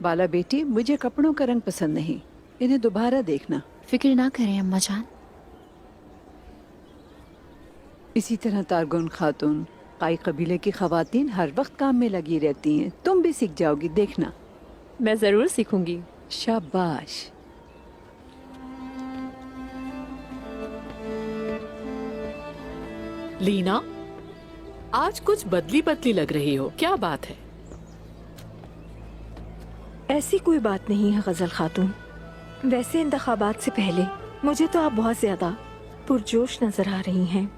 बाला बेटी, मुझे कपड़ों का रंग पसंद नहीं, इन्हें दोबारा देखना। फिक्र ना करें अम्मा जान। इसी तरह तारगुन खातून, काई कबीले की खवातीन हर वक्त काम में लगी रहती हैं। तुम भी सीख जाओगी, देखना। मैं जरूर सीखूंगी। शाबाश। लीना, आज कुछ बदली बदली लग रही हो, क्या बात है? ऐसी कोई बात नहीं है गजल खातून। वैसे इंतखाबात से पहले मुझे तो आप बहुत ज्यादा पुरजोश नजर आ रही हैं।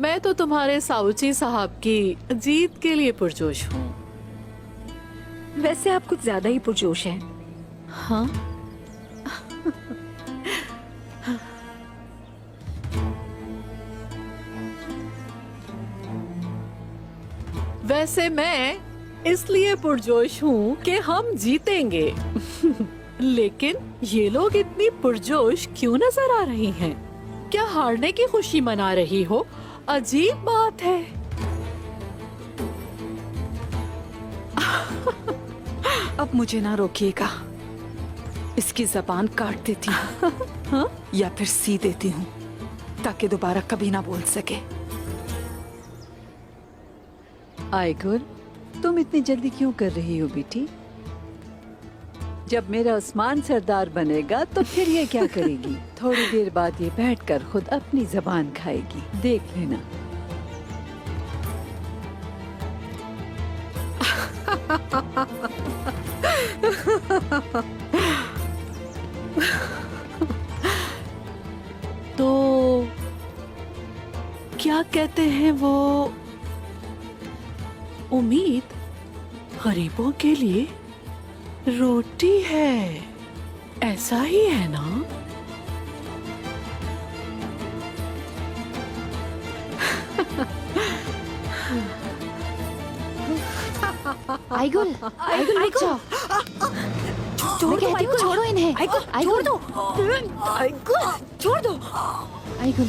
मैं तो तुम्हारे साउची साहब की जीत के लिए पुरजोश हूँ। वैसे आप कुछ ज्यादा ही पुरजोश हैं। हाँ? वैसे मैं इसलिए पुरजोश हूँ कि हम जीतेंगे। लेकिन ये लोग इतनी पुरजोश क्यों नजर आ रही हैं? क्या हारने की खुशी मना रही हो? अजीब बात है। अब मुझे ना रोकिएगा, इसकी जबान काट देती हूँ हाँ? या फिर सी देती हूँ ताकि दोबारा कभी ना बोल सके। आयगुल, तुम इतनी जल्दी क्यों कर रही हो बेटी? जब मेरा उस्मान सरदार बनेगा तो फिर ये क्या करेगी? थोड़ी देर बाद ये बैठकर खुद अपनी जबान खाएगी, देख लेना। तो क्या कहते हैं वो, उम्मीद गरीबों के लिए रोटी है, ऐसा ही है ना? आइगुल, आइगुल रुक जाओ। मैं कहती हूँ छोड़ो इन्हें। छोड़ दो। छोड़ दो। आइगुल,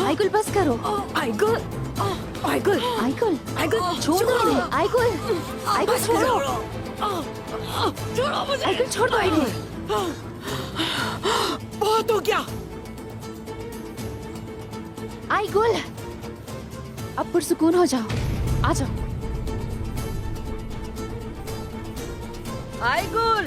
आइगुल बस करो। आइगुल, आइगुल, आइगुल, आइगुल, छोड़ दो इन्हें। आइगुल, आइगुल छोड़ो। छोड़ो मुझे। आइगुल छोड़ दो इन्हें। बहुत हो गया। आइगुल, अब पुरसुकून हो जाओ, आ जाओ। आयगुल,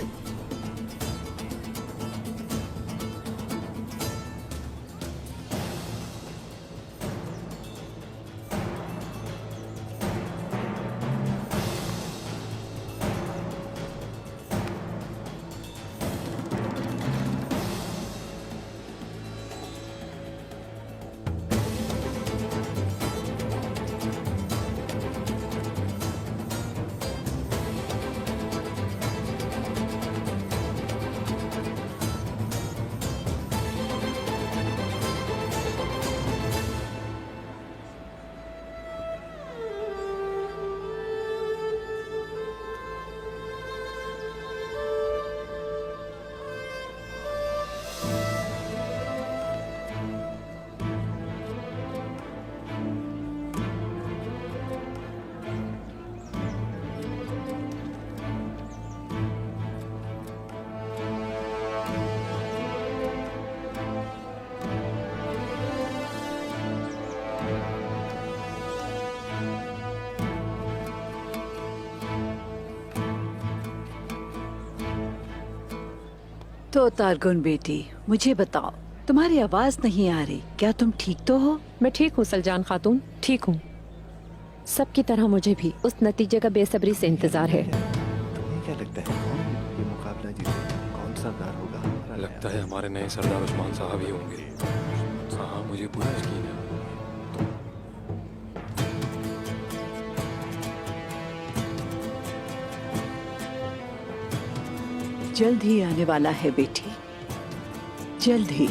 तो तारगुन बेटी, मुझे बताओ, तुम्हारी आवाज नहीं आ रही, क्या तुम ठीक तो हो? मैं ठीक हूँ सलजान खातून, ठीक हूँ। सबकी तरह मुझे भी उस नतीजे का बेसब्री से इंतजार है। तुम्हें क्या लगता है कौन ये मुकाबला जीते? कौन सरदार होगा? लगता है हमारे नए सरदार उस्मान साहब ही होंगे। हाँ, मुझे पूरा यकीन है। जल्द ही आने वाला है बेटी, जल्द ही।